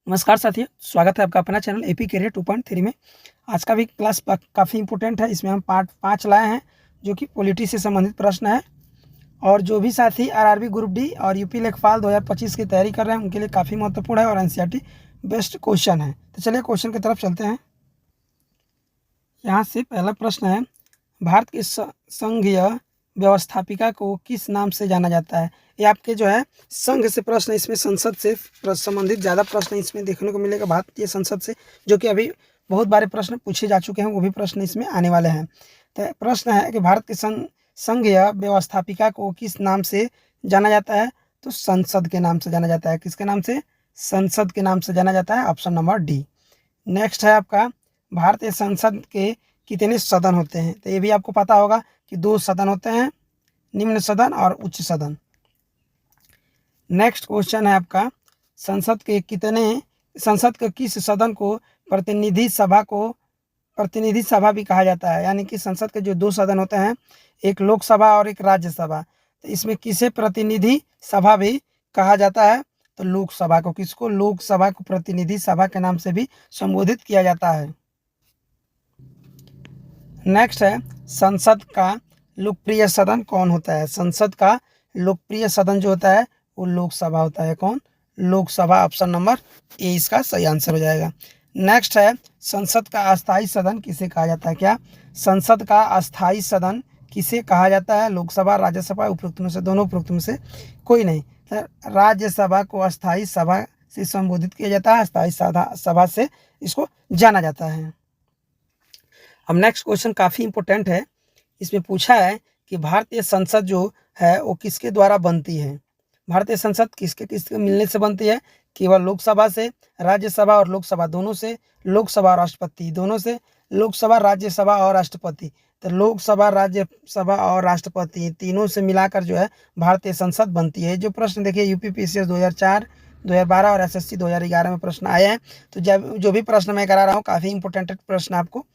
नमस्कार साथियों, स्वागत है आपका अपना चैनल एपी कैरियर 2.3 में। आज का भी क्लास काफ़ी इंपॉर्टेंट है। इसमें हम पार्ट 5 लाए हैं जो कि पॉलिटी से संबंधित प्रश्न है। और जो भी साथी आरआरबी ग्रुप डी और यूपी लेखपाल 2025 की तैयारी कर रहे हैं उनके लिए काफ़ी महत्वपूर्ण है और एनसीईआरटी बेस्ट क्वेश्चन है। तो चलिए क्वेश्चन की तरफ चलते हैं। यहाँ से पहला प्रश्न है, भारत की संघीय व्यवस्थापिका को किस नाम से जाना जाता है। ये आपके जो है संघ से प्रश्न, इसमें संसद से संबंधित ज़्यादा प्रश्न इसमें देखने को मिलेगा। भारतीय संसद से जो कि अभी बहुत बारे प्रश्न पूछे जा चुके हैं, वो भी प्रश्न इसमें आने वाले हैं। तो प्रश्न है कि भारत की संघीय व्यवस्थापिका को किस नाम से जाना जाता है। तो संसद के नाम से जाना जाता है। किसके नाम से? संसद के नाम से जाना जाता है। Option number D. नेक्स्ट है आपका, भारतीय संसद के कितने सदन होते हैं। तो ये भी आपको पता होगा कि 2 सदन होते हैं, निम्न सदन और उच्च सदन। नेक्स्ट क्वेश्चन है आपका, संसद के किस सदन को प्रतिनिधि सभा भी कहा जाता है। यानी कि संसद के जो 2 सदन होते हैं, एक लोकसभा और एक राज्यसभा, तो इसमें किसे प्रतिनिधि सभा भी कहा जाता है। तो लोकसभा को, किसको? लोकसभा को प्रतिनिधि सभा के नाम से भी संबोधित किया जाता है। नेक्स्ट है, संसद का लोकप्रिय सदन कौन होता है। संसद का लोकप्रिय सदन जो होता है वो लोकसभा होता है। कौन? लोकसभा। ऑप्शन नंबर ए इसका सही आंसर हो जाएगा। नेक्स्ट है, संसद का अस्थाई सदन किसे कहा जाता है। क्या संसद का अस्थाई सदन किसे कहा जाता है? लोकसभा, राज्यसभा, उपरोक्त में से दोनों, उपरोक्त में से कोई नहीं। राज्यसभा को अस्थाई सभा से संबोधित किया जाता है, अस्थाई सभा से इसको जाना जाता है। अब नेक्स्ट क्वेश्चन काफ़ी इंपॉर्टेंट है। इसमें पूछा है कि भारतीय संसद जो है वो किसके द्वारा बनती है। भारतीय संसद किसके किसके मिलने से बनती है। केवल लोकसभा से, राज्यसभा और लोकसभा दोनों से, लोकसभा और राष्ट्रपति दोनों से, लोकसभा, राज्यसभा और राष्ट्रपति। तो लोकसभा, राज्यसभा और राष्ट्रपति तीनों से मिलाकर जो है भारतीय संसद बनती है। जो प्रश्न देखिए यूपीपीसीएस 2004, 2012 और एसएससी 2011 में प्रश्न आए हैं। तो जो भी प्रश्न मैं करा रहा हूँ काफ़ी इंपॉर्टेंट प्रश्न आपको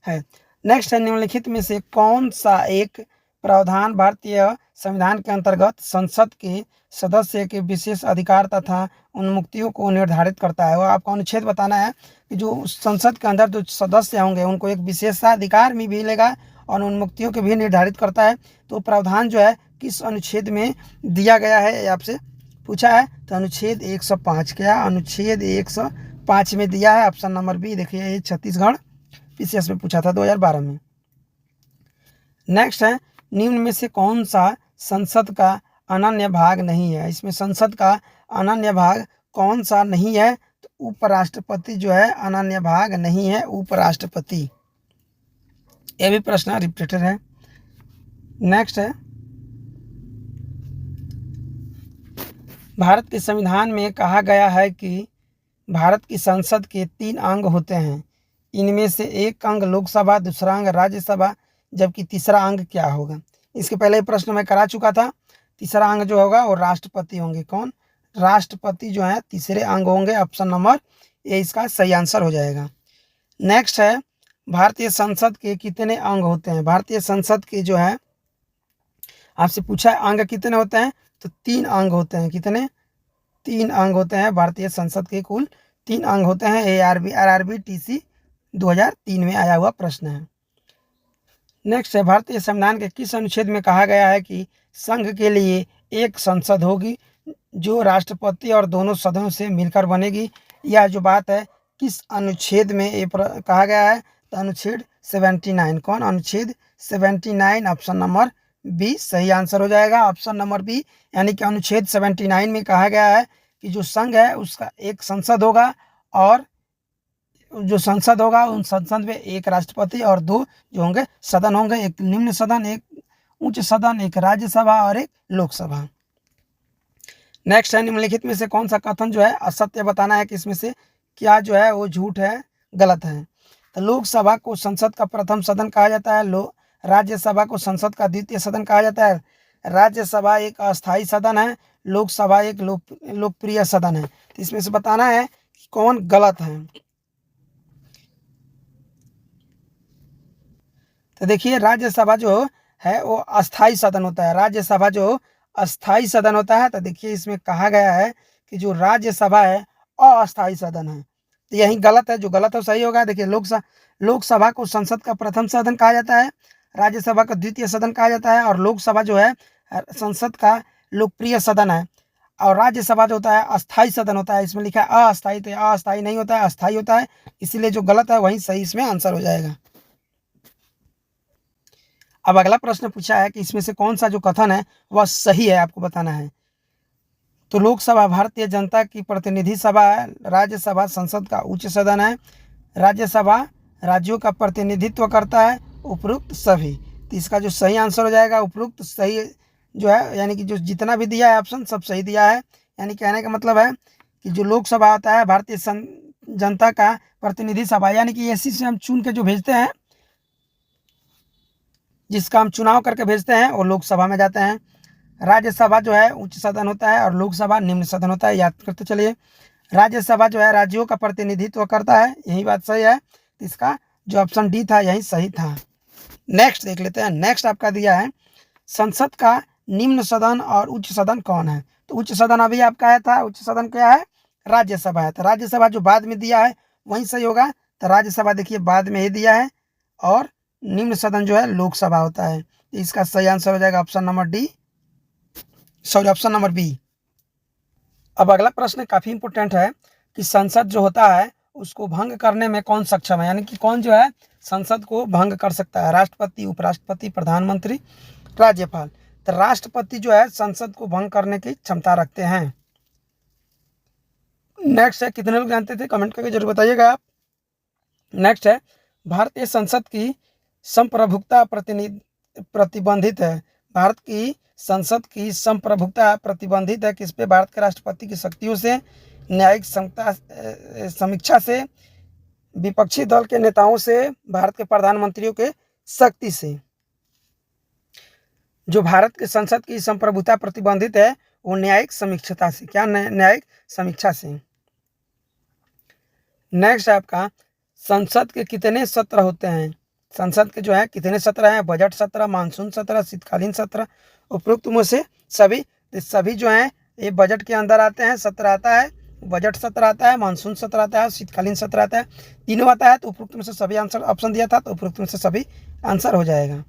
है। नेक्स्ट है, निम्नलिखित में से कौन सा एक प्रावधान भारतीय संविधान के अंतर्गत संसद के सदस्य के विशेष अधिकार तथा उन्मुक्तियों को निर्धारित करता है। वो आपको अनुच्छेद बताना है कि जो संसद के अंदर जो सदस्य होंगे उनको एक विशेषाधिकार भी मिलेगा और उन्मुक्तियों के भी निर्धारित करता है। तो प्रावधान जो है किस अनुच्छेद में दिया गया है, आपसे पूछा है। तो अनुच्छेद 105। क्या? अनुच्छेद 105 में दिया है। Option number B. देखिए ये छत्तीसगढ़ पीसीएस में पूछा था 2012 में। नेक्स्ट है, निम्न में से कौन सा संसद का अनन्य भाग नहीं है। इसमें संसद का अनन्य भाग कौन सा नहीं है। तो उपराष्ट्रपति जो है अनन्य भाग नहीं है, उपराष्ट्रपति। यह भी प्रश्न रिपीटेड है। नेक्स्ट है, भारत के संविधान में कहा गया है कि भारत की संसद के 3 अंग होते हैं। इनमें से एक अंग लोकसभा, दूसरा अंग राज्यसभा, जबकि तीसरा अंग क्या होगा। इसके पहले प्रश्न मैं करा चुका था। तीसरा अंग जो होगा वो राष्ट्रपति होंगे। कौन? राष्ट्रपति जो है तीसरे अंग होंगे। ऑप्शन नंबर ए इसका सही आंसर हो जाएगा। नेक्स्ट है, भारतीय संसद के कितने अंग होते हैं। भारतीय संसद के जो है आपसे पूछा है अंग कितने होते हैं। तो 3 अंग होते हैं। कितने? 3 अंग होते हैं। भारतीय संसद के कुल 3 अंग होते हैं। ARB, RRB, TC 2003 में आया हुआ प्रश्न है। नेक्स्ट है, भारतीय संविधान के किस अनुच्छेद में कहा गया है कि संघ के लिए एक संसद होगी जो राष्ट्रपति और दोनों सदनों से मिलकर बनेगी। यह जो बात है किस अनुच्छेद में ये कहा गया है। तो अनुच्छेद 79। कौन? अनुच्छेद 79। ऑप्शन नंबर बी सही आंसर हो जाएगा। ऑप्शन नंबर बी, यानी कि अनुच्छेद 79 में कहा गया है कि जो संघ है उसका एक संसद होगा और जो संसद होगा उन संसद में एक राष्ट्रपति और 2 जो होंगे सदन होंगे, एक निम्न सदन, एक उच्च सदन, एक राज्यसभा और एक लोकसभा। नेक्स्ट है, निम्नलिखित में से कौन सा कथन जो है असत्य बताना है कि इसमें से क्या जो है वो झूठ है, गलत है। तो लोकसभा को संसद का प्रथम सदन कहा जाता है। राज्यसभा को संसद का द्वितीय सदन कहा जाता है। राज्यसभा एक अस्थायी सदन है, लोकसभा एक लोकप्रिय सदन है। तो इसमें से बताना है कि कौन गलत है। तो देखिए राज्यसभा जो है वो अस्थाई सदन होता है। राज्यसभा जो अस्थाई सदन होता है। तो देखिए इसमें कहा गया है कि जो राज्यसभा है अस्थायी सदन है। तो यही गलत है, जो गलत है सही होगा। देखिए लोकसभा को संसद का प्रथम सदन कहा जाता है, राज्यसभा का द्वितीय सदन कहा जाता है, और लोकसभा जो है संसद का लोकप्रिय सदन है, और राज्यसभा जो होता है अस्थाई सदन होता है। इसमें लिखा है अस्थाई, तो अस्थाई नहीं होता है, अस्थाई होता है, इसीलिए जो गलत है वही सही इसमें आंसर हो जाएगा। अब अगला प्रश्न पूछा है कि इसमें से कौन सा जो कथन है वह सही है, आपको बताना है। तो लोकसभा भारतीय जनता की प्रतिनिधि सभा है, राज्यसभा संसद का उच्च सदन है, राज्यसभा राज्यों का प्रतिनिधित्व करता है, उपरोक्त सभी। तो इसका जो सही आंसर हो जाएगा उपरोक्त सही जो है, यानी कि जो जितना भी दिया है ऑप्शन सब सही दिया है। यानी कहने का मतलब है कि जो लोकसभा होता है भारतीय जनता का प्रतिनिधि सभा, यानी कि एसी से हम चुन के जो भेजते हैं, जिसका हम चुनाव करके भेजते हैं, वो लोकसभा में जाते हैं। राज्यसभा जो है उच्च सदन होता है और लोकसभा निम्न सदन होता है, याद करते चलिए। राज्यसभा जो है राज्यों का प्रतिनिधित्व करता है, यही बात सही है। इसका जो ऑप्शन डी था यही सही था। नेक्स्ट देख लेते हैं। नेक्स्ट आपका दिया है संसद का निम्न सदन और उच्च सदन कौन है। तो उच्च सदन अभी आपका आया था, उच्च सदन क्या है, राज्यसभा है। तो राज्यसभा जो बाद में दिया है वही सही होगा। तो राज्यसभा देखिए बाद में ही दिया है, और निम्न सदन जो है लोकसभा होता है। इसका सही आंसर हो जाएगा option number D, sorry option number B. अब अगला प्रश्न काफी इंपॉर्टेंट है कि संसद जो होता है उसको भंग करने में कौन सक्षम है, यानी कि कौन जो है संसद को भंग कर सकता है, राष्ट्रपति, उपराष्ट्रपति, प्रधानमंत्री, राज्यपाल। तो राष्ट्रपति जो है संसद को भंग करने की क्षमता रखते हैं। नेक्स्ट है, कितने लोग जानते थे कमेंट करके जरूर बताइएगा आप। नेक्स्ट है, भारतीय संसद की संप्रभुता प्रतिबंधित है। भारत की संसद की संप्रभुता प्रतिबंधित है किस पे, भारत के राष्ट्रपति की शक्तियों से, न्यायिक समीक्षा से, विपक्षी दल के नेताओं से, भारत के प्रधानमंत्रियों के शक्ति से। जो भारत के संसद की संप्रभुता प्रतिबंधित है वो न्यायिक समीक्षा से, क्या न्यायिक समीक्षा से। नेक्स्ट है आपका, संसद के कितने सत्र होते हैं। संसद के जो है कितने सत्र हैं, बजट सत्र, मानसून सत्र, शीतकालीन सत्र, उपरोक्त में से सभी। तो सभी जो हैं ये बजट के अंदर आते हैं, सत्र आता है, बजट सत्र आता है, मानसून सत्र आता है, शीतकालीन सत्र आता है, तीनों आता है। तो उपरोक्त में से सभी आंसर ऑप्शन दिया था, तो उपरोक्त में से सभी आंसर हो जाएगा।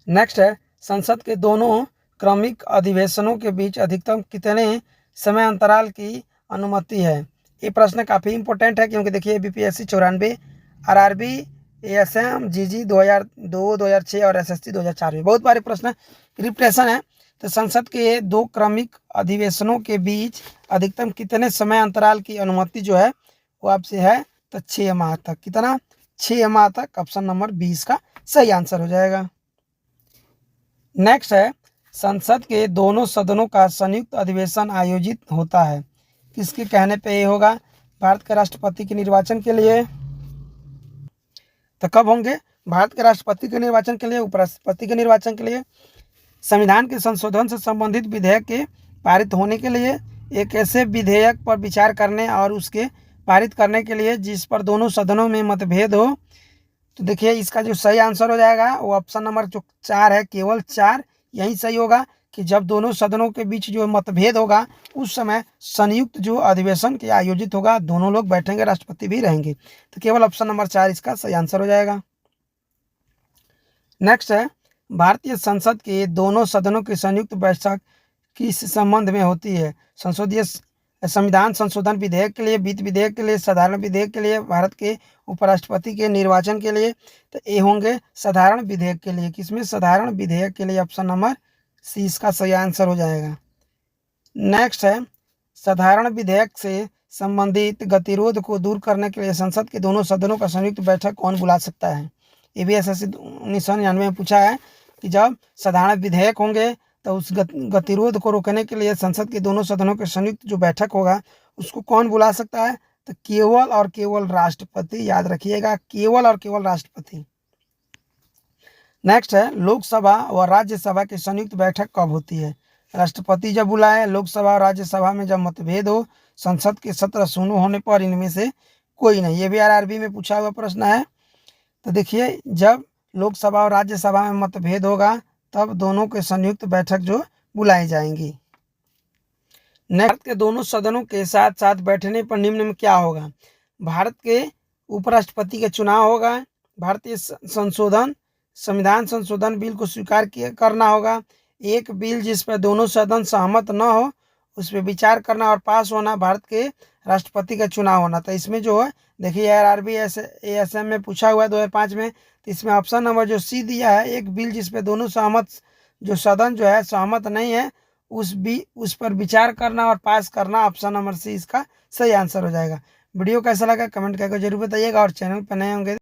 नेक्स्ट है, संसद के दोनों क्रमिक अधिवेशनों के बीच अधिकतम कितने समय अंतराल की अनुमति है। ये प्रश्न काफ़ी इंपॉर्टेंट है, क्योंकि देखिए बीपीएससी 94, आरआरबी, एएसएम, जीजी 2002, 2006 और एसएससी 2004 में बहुत बारे प्रश्न रिप्रेशन है। तो संसद के दो क्रमिक अधिवेशनों के बीच अधिकतम कितने समय अंतराल की अनुमति जो है वो आपसे है, तो 6 माह तक। कितना, 6 माह तक। ऑप्शन नंबर 20 का सही आंसर हो जाएगा। नेक्स्ट है, संसद के दोनों सदनों का संयुक्त अधिवेशन आयोजित होता है, किसके कहने पे ये होगा, भारत के राष्ट्रपति के निर्वाचन के लिए। तो कब होंगे, भारत के राष्ट्रपति के निर्वाचन के लिए, उपराष्ट्रपति के निर्वाचन के लिए, संविधान के संशोधन से संबंधित विधेयक के पारित होने के लिए, एक ऐसे विधेयक पर विचार करने और उसके पारित करने के लिए जिस पर दोनों सदनों में मतभेद हो। तो देखिए इसका जो सही आंसर हो जाएगा वो ऑप्शन नंबर जो 4 है, केवल 4 यही सही होगा, कि जब दोनों सदनों के बीच जो मतभेद होगा उस समय संयुक्त जो अधिवेशन के आयोजित होगा, दोनों लोग बैठेंगे, राष्ट्रपति भी रहेंगे। तो केवल ऑप्शन नंबर 4 इसका सही आंसर हो जाएगा। नेक्स्ट है, भारतीय संसद के दोनों सदनों की संयुक्त बैठक किस संबंध में होती है। संसदीय संविधान संशोधन विधेयक के लिए, वित्त विधेयक के लिए, साधारण विधेयक के लिए, भारत के उपराष्ट्रपति के निर्वाचन के लिए। तो ये होंगे साधारण विधेयक के लिए, किसमें, साधारण विधेयक के लिए। ऑप्शन नंबर सी इसका सही आंसर हो जाएगा। नेक्स्ट है, साधारण विधेयक से संबंधित गतिरोध को दूर करने के लिए संसद के दोनों सदनों का संयुक्त बैठक कौन बुला सकता है। ये भी एसएससी 1999 में पूछा है कि जब साधारण विधेयक होंगे तो उस गतिरोध को रोकने के लिए संसद के दोनों सदनों के संयुक्त जो बैठक होगा उसको कौन बुला सकता है, तो केवल और केवल राष्ट्रपति। याद रखिएगा, केवल और केवल राष्ट्रपति। नेक्स्ट है, लोकसभा व राज्यसभा की संयुक्त बैठक कब होती है। राष्ट्रपति जब बुलाए, लोकसभा और राज्यसभा में जब मतभेद हो, संसद के सत्र शुरू होने पर इनमें से कोई नहीं। ये भी आरआरबी में पूछा हुआ प्रश्न है। तो देखिए जब लोकसभा और राज्यसभा में मतभेद होगा तब दोनों के संयुक्त बैठक जो बुलाई जाएंगी। भारत के दोनों सदनों के साथ साथ बैठने पर निम्न में क्या होगा? भारत के उपराष्ट्रपति का चुनाव होगा, भारतीय संविधान संशोधन बिल को स्वीकार करना होगा, एक बिल जिस पर दोनों सदन सहमत न हो उस पर विचार करना और पास होना, भारत के राष्ट्रपति का चुनाव होना। तो इसमें जो है देखिए आरआरबी एएसएम में पूछा हुआ है 2005 में, तो इसमें ऑप्शन नंबर जो सी दिया है, एक बिल जिस पे दोनों जो सदन जो है सहमत नहीं है उस पर विचार करना और पास करना, ऑप्शन नंबर सी इसका सही आंसर हो जाएगा। वीडियो कैसा लगा कमेंट करके जरूर बताइएगा और चैनल पर नए होंगे